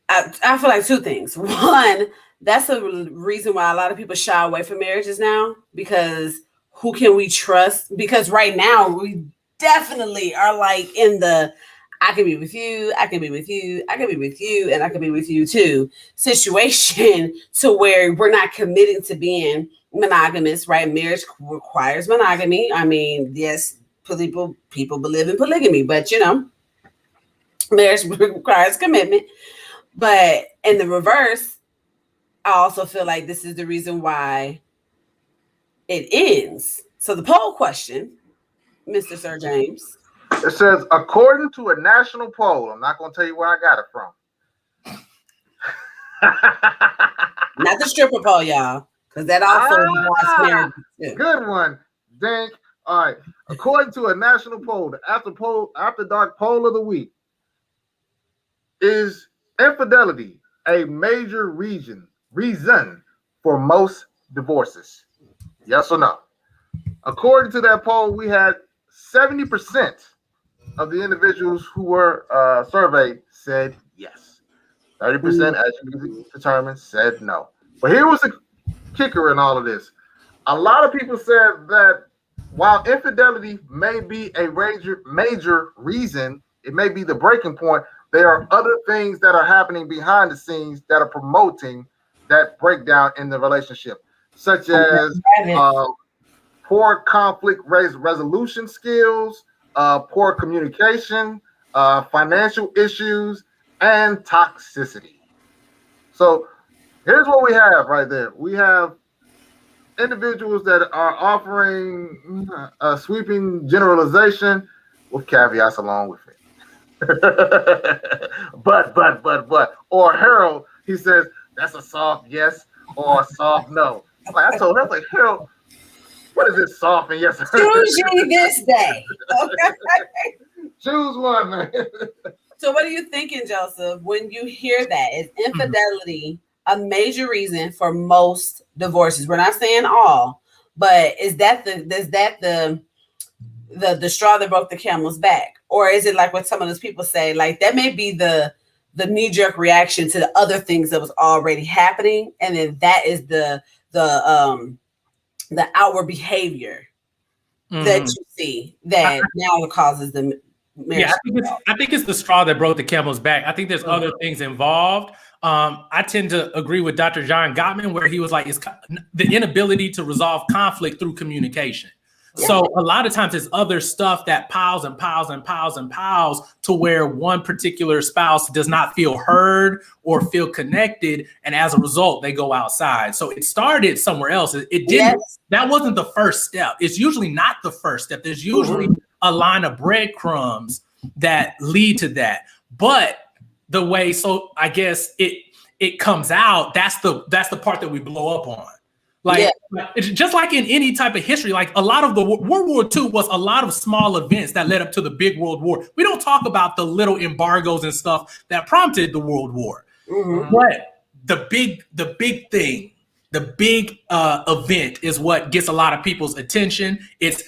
I feel like two things. One, that's a reason why a lot of people shy away from marriages now, because who can we trust? Because right now we definitely are like in the I can be with you, I can be with you, I can be with you, and I can be with you too situation, to where we're not committing to being monogamous, right? Marriage requires monogamy. I mean, yes, people believe in polygamy, but marriage requires commitment. But in the reverse, I also feel like this is the reason why it ends. So the poll question, Mr. Sir James. It says, according to a national poll, I'm not going to tell you where I got it from. Not the stripper poll, y'all, because that also involves marriage too. Good one, Dink. All right. According to a national poll, the after dark poll of the week, is infidelity a major reason for most divorces? Yes or no? According to that poll, we had 70% of the individuals who were surveyed said yes. 30%, as you can determine, said no. But here was the kicker in all of this. A lot of people said that while infidelity may be a major reason, it may be the breaking point, there are other things that are happening behind the scenes that are promoting that breakdown in the relationship, such as poor conflict resolution skills, poor communication, financial issues, and toxicity. So here's what we have right there. We have individuals that are offering a sweeping generalization with caveats along with it. but, or Harold, he says that's a soft yes or a soft no. I told him, I was like, Harold, what is this soft and yes? Choose ye this day. Okay. Choose one, man. So what are you thinking, Joseph, when you hear that? Is infidelity a major reason for most divorces? We're not saying all, but is that the straw that broke the camel's back? Or is it like what some of those people say, like that may be the knee-jerk reaction to the other things that was already happening, and then that is the outward behavior that you see that now causes the marriage. Yeah, I think it's the straw that broke the camel's back. I think there's other things involved. I tend to agree with Dr. John Gottman, where he was like, it's the inability to resolve conflict through communication. So a lot of times it's other stuff that piles and piles and piles and piles to where one particular spouse does not feel heard or feel connected. And as a result, they go outside. So it started somewhere else. It didn't. Yes. That wasn't the first step. It's usually not the first step. There's usually a line of breadcrumbs that lead to that. But the way, so I guess it comes out, that's the part that we blow up on. Like, it's just like in any type of history, like a lot of the World War II was a lot of small events that led up to the big World War. We don't talk about the little embargoes and stuff that prompted the World War. But the big thing, the big event is what gets a lot of people's attention. It's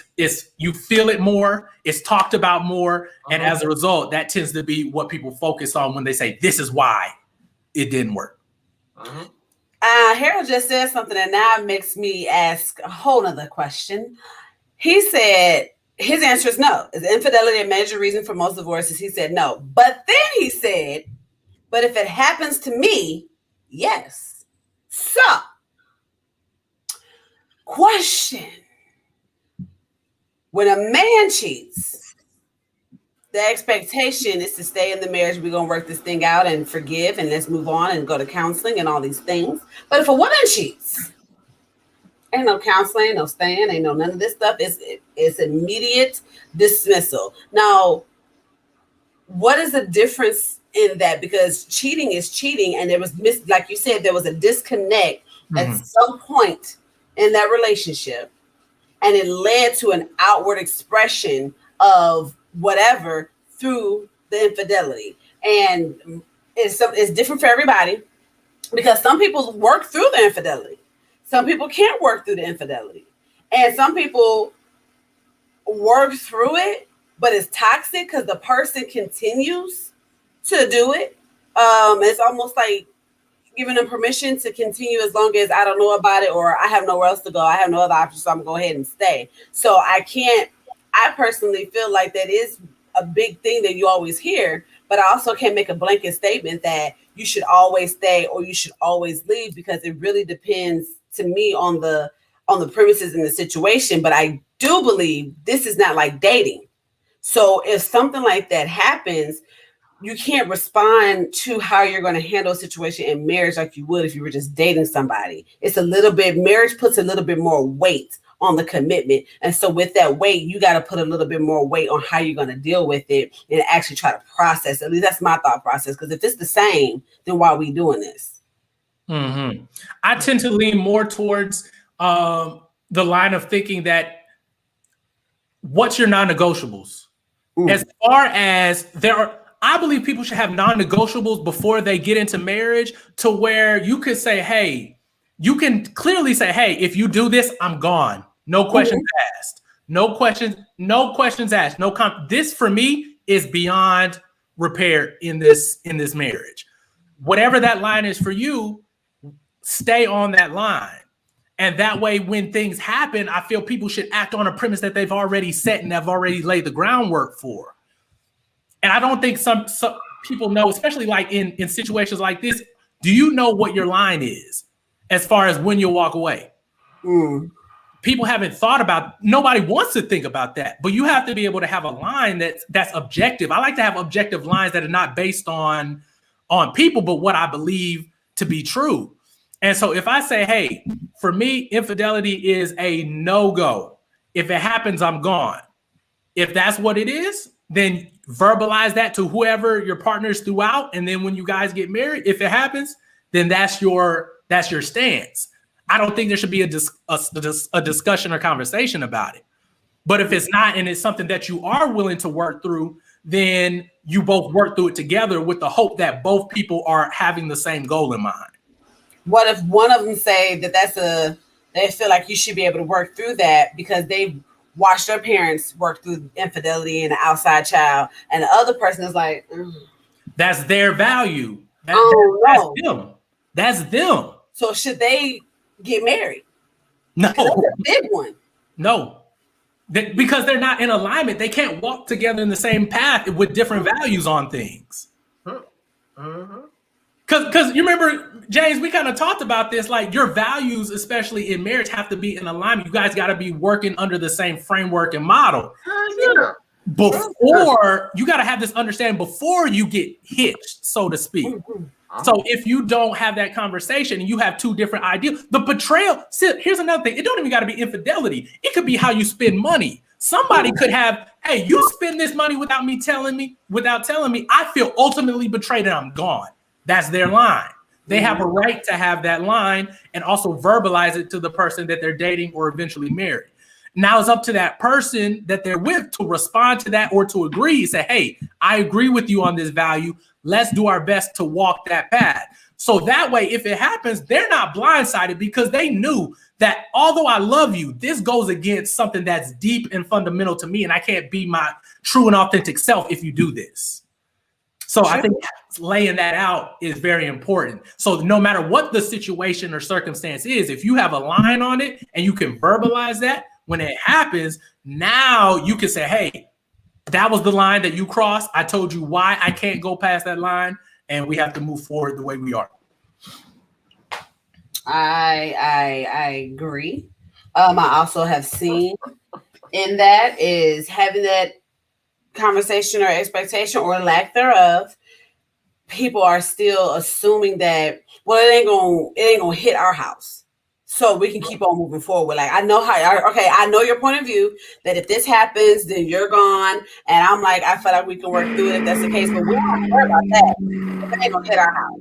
you feel it more, it's talked about more. And as a result, that tends to be what people focus on when they say, this is why it didn't work. Harold just said something that now makes me ask a whole nother question. He said his answer is no. Is infidelity a major reason for most divorces? He said no. But then he said, but if it happens to me, yes. So, question. When a man cheats, the expectation is to stay in the marriage. We're going to work this thing out and forgive and let's move on and go to counseling and all these things. But if a woman cheats, ain't no counseling, no staying, ain't no none of this stuff. It's immediate dismissal. Now, what is the difference in that, because cheating is cheating, and there was like you said, there was a disconnect at some point in that relationship, and it led to an outward expression of whatever through the infidelity. And it's different for everybody, because some people work through the infidelity, some people can't work through the infidelity, and some people work through it, but it's toxic because the person continues to do it. It's almost like giving them permission to continue as long as I don't know about it, or I have nowhere else to go. I have no other option, so I'm gonna go ahead and stay. So I personally feel like that is a big thing that you always hear, but I also can't make a blanket statement that you should always stay or you should always leave, because it really depends to me on the premises and the situation. But I do believe this is not like dating. So if something like that happens, you can't respond to how you're going to handle a situation in marriage like you would if you were just dating somebody. It's a little bit, marriage puts a little bit more weight on the commitment. And so with that weight, you got to put a little bit more weight on how you're going to deal with it and actually try to process. At least that's my thought process. Because if it's the same, then why are we doing this? I tend to lean more towards the line of thinking that what's your non-negotiables? As far as I believe people should have non-negotiables before they get into marriage, to where you could say, hey, you can clearly say, hey, if you do this, I'm gone. No questions asked. No questions asked. This for me is beyond repair in this marriage. Whatever that line is for you, stay on that line. And that way, when things happen, I feel people should act on a premise that they've already set and have already laid the groundwork for. And I don't think some people know, especially like in situations like this, do you know what your line is as far as when you'll walk away? People haven't thought about, nobody wants to think about that, but you have to be able to have a line that's objective. I like to have objective lines that are not based on people, but what I believe to be true. And so if I say, hey, for me, infidelity is a no-go. If it happens, I'm gone. If that's what it is, then verbalize that to whoever your partners throughout. And then when you guys get married, if it happens, then that's your stance. I don't think there should be a discussion or conversation about it. But if it's not, and it's something that you are willing to work through, then you both work through it together with the hope that both people are having the same goal in mind. What if one of them say that they feel like you should be able to work through that because they've watched their parents work through infidelity and an outside child, and the other person is like, that's their value. That's them. That's them. So should they get married? No. That's a big one. No. Because they're not in alignment. They can't walk together in the same path with different values on things. Because you remember, James, we kind of talked about this, like your values, especially in marriage, have to be in alignment. You guys got to be working under the same framework and model. Before, you got to have this understanding before you get hitched, so to speak. So if you don't have that conversation and you have two different ideas, the betrayal, here's another thing. It don't even got to be infidelity. It could be how you spend money. Somebody could have, hey, you spend this money without telling me, I feel ultimately betrayed and I'm gone. That's their line. They have a right to have that line and also verbalize it to the person that they're dating or eventually marry. Now it's up to that person that they're with to respond to that or to agree. Say, hey, I agree with you on this value. Let's do our best to walk that path. So that way, if it happens, they're not blindsided because they knew that although I love you, this goes against something that's deep and fundamental to me, and I can't be my true and authentic self if you do this. So I think laying that out is very important. So no matter what the situation or circumstance is, if you have a line on it and you can verbalize that, when it happens, now you can say, hey, that was the line that you crossed. I told you why I can't go past that line, and we have to move forward the way we are. I agree. I also have seen in that is having that conversation or expectation or lack thereof. People are still assuming that, well, it ain't gonna hit our house. so we can keep on moving forward. Like, I know I know your point of view that if this happens, then you're gone. And I'm like, I feel like we can work through it if that's the case, but we don't have to worry about that. It ain't gonna hit our house.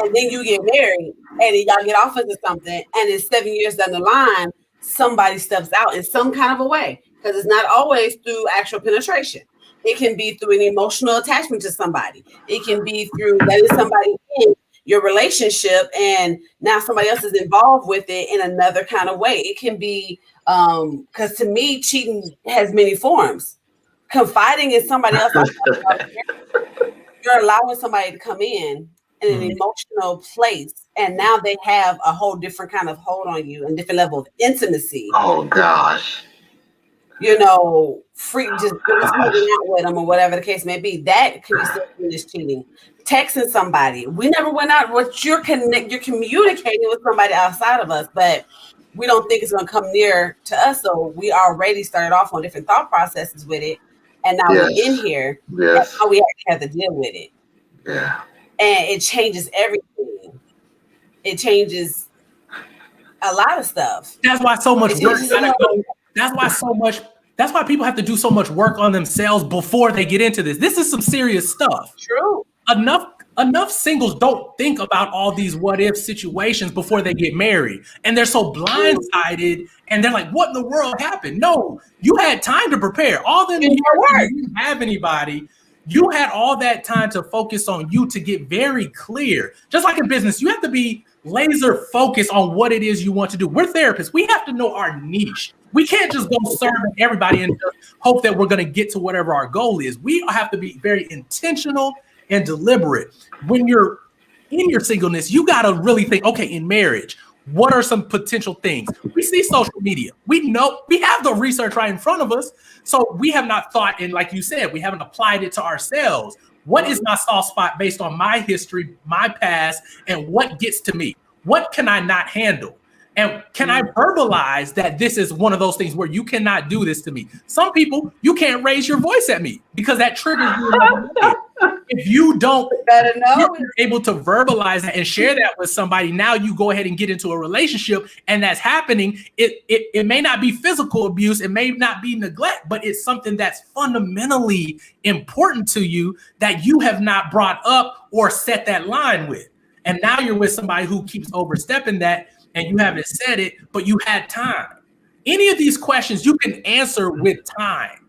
And then you get married and then y'all get off into something, and then 7 years down the line, somebody steps out in some kind of a way. Because it's not always through actual penetration. It can be through an emotional attachment to somebody. It can be through letting somebody in your relationship, and now somebody else is involved with it in another kind of way. It can be because to me, cheating has many forms. Confiding in somebody else, you're allowing somebody to come in an emotional place, and now they have a whole different kind of hold on you and different level of intimacy. Oh gosh. You know, free just hanging out with them or whatever the case may be. That can be still seen as cheating. Texting somebody. We never went out. You're communicating with somebody outside of us, but we don't think it's going to come near to us. So we already started off on different thought processes with it, and now we're in here. Yes. Now we actually have to deal with it. Yeah. And it changes everything. It changes a lot of stuff. That's why so much work gotta go. That's why people have to do so much work on themselves before they get into this. This is some serious stuff. True. Enough singles don't think about all these what if situations before they get married. And they're so blindsided and they're like, what in the world happened? No, you had time to prepare. All the years you didn't have anybody, you had all that time to focus on you to get very clear. Just like in business, you have to be laser focused on what it is you want to do. We're therapists. We have to know our niche. We can't just go serve everybody and just hope that we're going to get to whatever our goal is. We have to be very intentional and deliberate. When you're in your singleness, you got to really think, okay, in marriage, what are some potential things? We see social media. We know we have the research right in front of us. So we have not thought, and like you said, we haven't applied it to ourselves. What is my soft spot based on my history, my past, and what gets to me? What can I not handle? And can I verbalize that this is one of those things where you cannot do this to me? Some people, you can't raise your voice at me because that triggers you. If you don't, you're able to verbalize that and share that with somebody, now you go ahead and get into a relationship and that's happening. It may not be physical abuse, it may not be neglect, but it's something that's fundamentally important to you that you have not brought up or set that line with. And now you're with somebody who keeps overstepping that, and you haven't said it, but you had time. Any of these questions you can answer with time.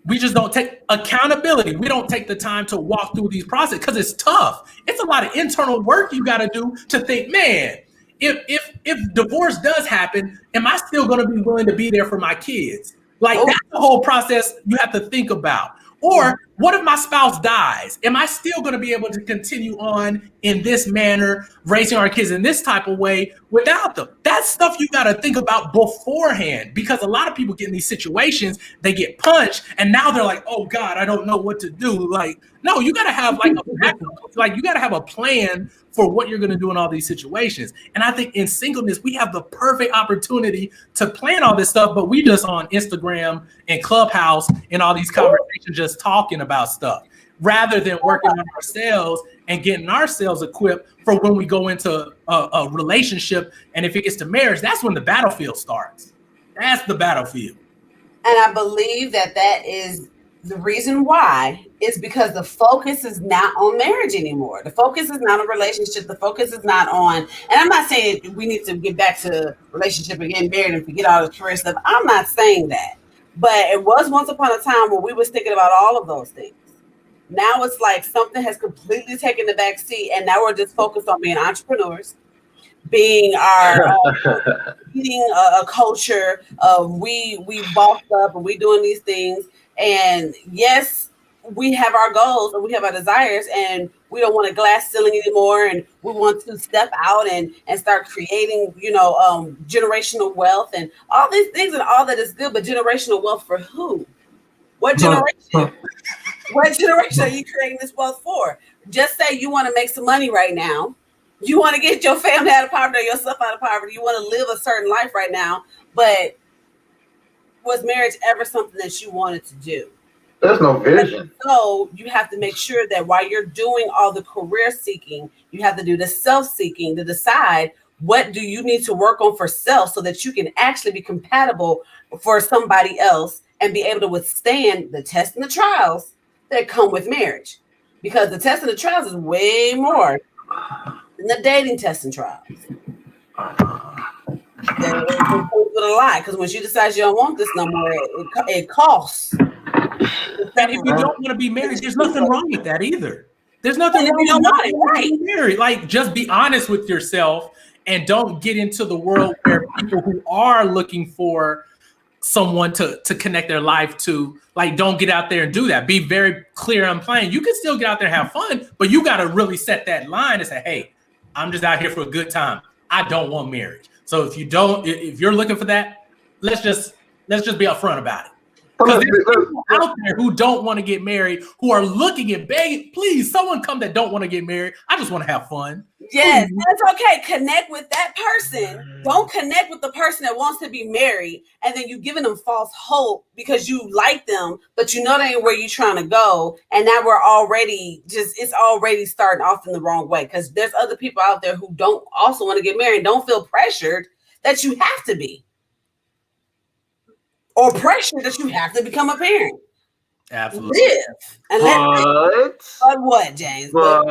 We just don't take accountability. We don't take the time to walk through these processes because it's tough. It's a lot of internal work you got to do to think, man, if divorce does happen, am I still going to be willing to be there for my kids? Like that's the whole process you have to think about. Or what if my spouse dies? Am I still going to be able to continue on in this manner, raising our kids in this type of way without them? That's stuff you got to think about beforehand, because a lot of people get in these situations, they get punched, and now they're like, oh God, I don't know what to do. Like, no, you got to have you got to have a plan for what you're going to do in all these situations. And I think in singleness, we have the perfect opportunity to plan all this stuff, but we just on Instagram and Clubhouse and all these conversations just talking about stuff rather than working on ourselves and getting ourselves equipped for when we go into a relationship. And if it gets to marriage, that's when the battlefield starts. That's the battlefield. And I believe that is the reason why is because the focus is not on marriage anymore. The focus is not on relationship. The focus is not on, and I'm not saying we need to get back to relationship and getting married and forget all the career stuff. I'm not saying that. But it was once upon a time when we was thinking about all of those things. Now it's like something has completely taken the back seat, and now we're just focused on being entrepreneurs, being leading a culture of we bossed up and we doing these things. And yes, we have our goals and we have our desires, and we don't want a glass ceiling anymore, and we want to step out and start creating, generational wealth and all these things, and all that is good. But generational wealth for who? What generation? What generation are you creating this wealth for? Just say you want to make some money right now. You want to get your family out of poverty or yourself out of poverty. You want to live a certain life right now. But was marriage ever something that you wanted to do? There's no vision. So you have to make sure that while you're doing all the career seeking, you have to do the self-seeking to decide What do you need to work on for self so that you can actually be compatible for somebody else and be able to withstand the tests and the trials that come with marriage? Because the test and the trials is way more than the dating test and trials. It comes with a lot, because when she decides you don't want this no more, it costs. And if you don't want to be married, there's nothing wrong with that either. There's nothing wrong with not being married. Like, just be honest with yourself and don't get into the world where people who are looking for someone to connect their life to, like, don't get out there and do that. Be very clear and plain. You can still get out there and have fun, but you got to really set that line and say, hey, I'm just out here for a good time. I don't want marriage. So if you're looking for that, let's just be upfront about it. Because there's people out there who don't want to get married, who are looking and begging, please, someone come that don't want to get married. I just want to have fun. Yes, that's okay. Connect with that person. Don't connect with the person that wants to be married, and then you giving them false hope because you like them, but you know that ain't where you're trying to go. And now it's already starting off in the wrong way, because there's other people out there who don't also want to get married, don't feel pressured that you have to be. Or pressure that you have to become a parent. Absolutely. Live. But what, James? But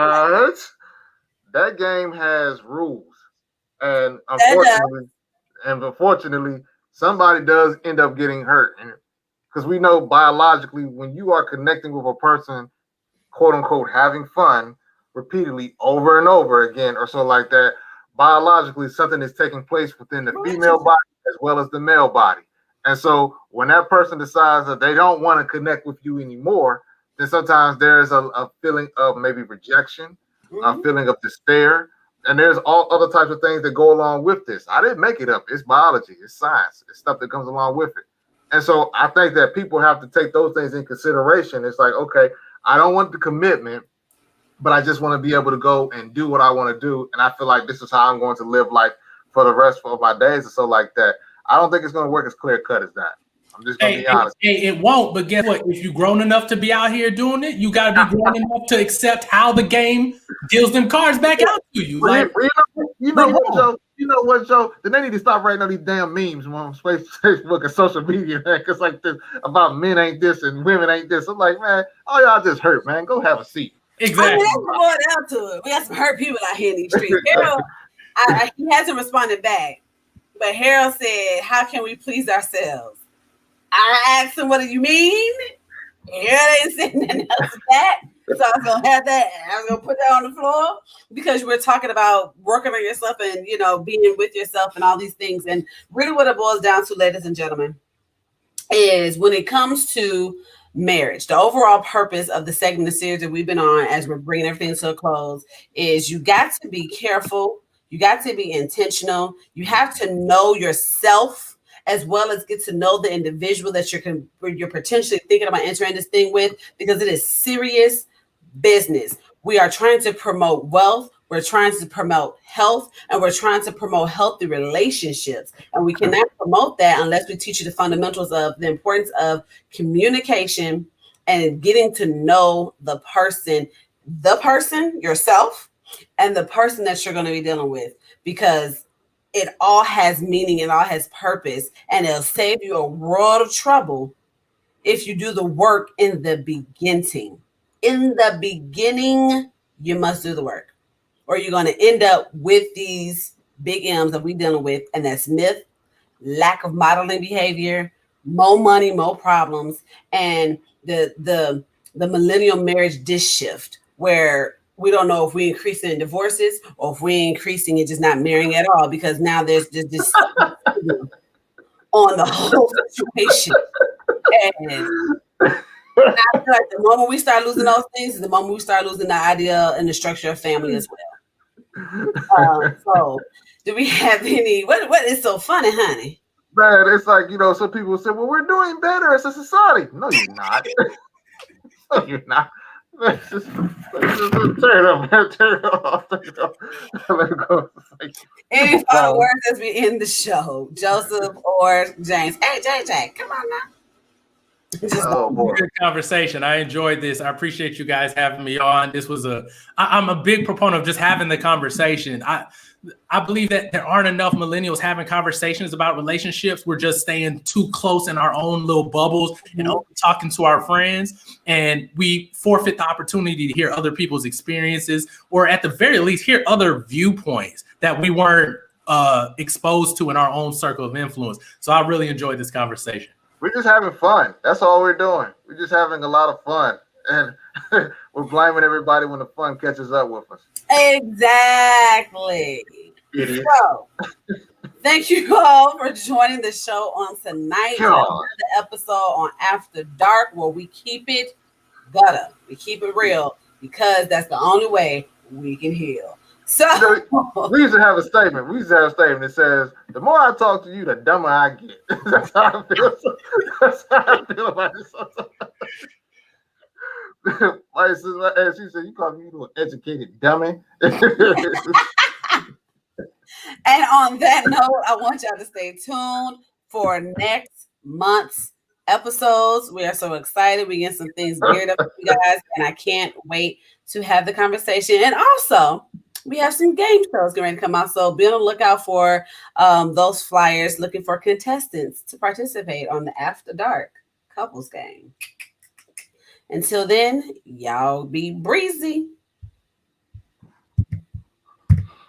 that game has rules. And unfortunately, somebody does end up getting hurt. Because we know biologically, when you are connecting with a person, quote unquote, having fun repeatedly over and over again, or so like that, biologically, something is taking place within the female body as well as the male body. And so when that person decides that they don't want to connect with you anymore, then sometimes there's a feeling of maybe rejection, a feeling of despair, and there's all other types of things that go along with this. I didn't make it up. It's biology. It's science. It's stuff that comes along with it. And so I think that people have to take those things in consideration. It's like, okay, I don't want the commitment, but I just want to be able to go and do what I want to do. And I feel like this is how I'm going to live life for the rest of my days or so like that. I don't think it's going to work as clear cut as that. I'm just going to be honest. It won't, but guess what? If you're grown enough to be out here doing it, you got to be grown enough to accept how the game deals them cards back out to you. Like, you know what, Joe? Then they need to stop writing all these damn memes on Facebook and social media, man. Because like this about men ain't this and women ain't this. I'm like, man, all y'all just hurt, man. Go have a seat. Exactly. I mean, that's going down to it. We got some hurt people out here in these streets. Harold, he hasn't responded back. But Harold said, how can we please ourselves? I asked him, what do you mean? Harold ain't saying nothing else to that. So I was going to have that. I was going to put that on the floor because we're talking about working on yourself and, being with yourself and all these things. And really what it boils down to, ladies and gentlemen, is when it comes to marriage, the overall purpose of the segment of series that we've been on as we're bringing everything to a close is you got to be careful. You got to be intentional. You have to know yourself as well as get to know the individual that you're potentially thinking about entering this thing with, because it is serious business. We are trying to promote wealth. We're trying to promote health, and we're trying to promote healthy relationships. And we cannot promote that unless we teach you the fundamentals of the importance of communication and getting to know the person, yourself, and the person that you're going to be dealing with, because it all has meaning, it all has purpose, and it'll save you a world of trouble if you do the work in the beginning. In the beginning, you must do the work, or you're going to end up with these big M's that we're dealing with, and that's myth, lack of modeling behavior, more money, more problems, and the millennial marriage dish shift, where we don't know if we're increasing in divorces or if we're increasing and just not marrying at all, because now there's just this on the whole situation. And I feel like the moment we start losing those things is the moment we start losing the idea and the structure of family as well. So do we have any, what is so funny, honey? Man, it's like, some people say, well, we're doing better as a society. No, you're not. No, you're not. Just turn it up, man. Turn it off. Let it go. Any final words as we end the show, Joseph or James? Hey, JJ, come on now. Oh boy. Good conversation. I enjoyed this. I appreciate you guys having me on. This was I'm a big proponent of just having the conversation. I believe that there aren't enough millennials having conversations about relationships. We're just staying too close in our own little bubbles and only talking to our friends. And we forfeit the opportunity to hear other people's experiences, or at the very least, hear other viewpoints that we weren't exposed to in our own circle of influence. So I really enjoyed this conversation. We're just having fun. That's all we're doing. We're just having a lot of fun. And we're blaming everybody when the fun catches up with us. Exactly. Idiot. So, thank you all for joining the show on tonight. Another episode on After Dark, where we keep it gutter. We keep it real, because that's the only way we can heal. So we used to have a statement. We used to have a statement that says, "The more I talk to you, the dumber I get." That's how I feel. That's how I feel about this. My sister, she said, "You call me an educated dummy." And on that note, I want y'all to stay tuned for next month's episodes. We are so excited. We get some things geared up for you guys, and I can't wait to have the conversation. And also, we have some game shows going to come out, so be on the lookout for those flyers, looking for contestants to participate on the After Dark couples game. Until then, y'all be breezy.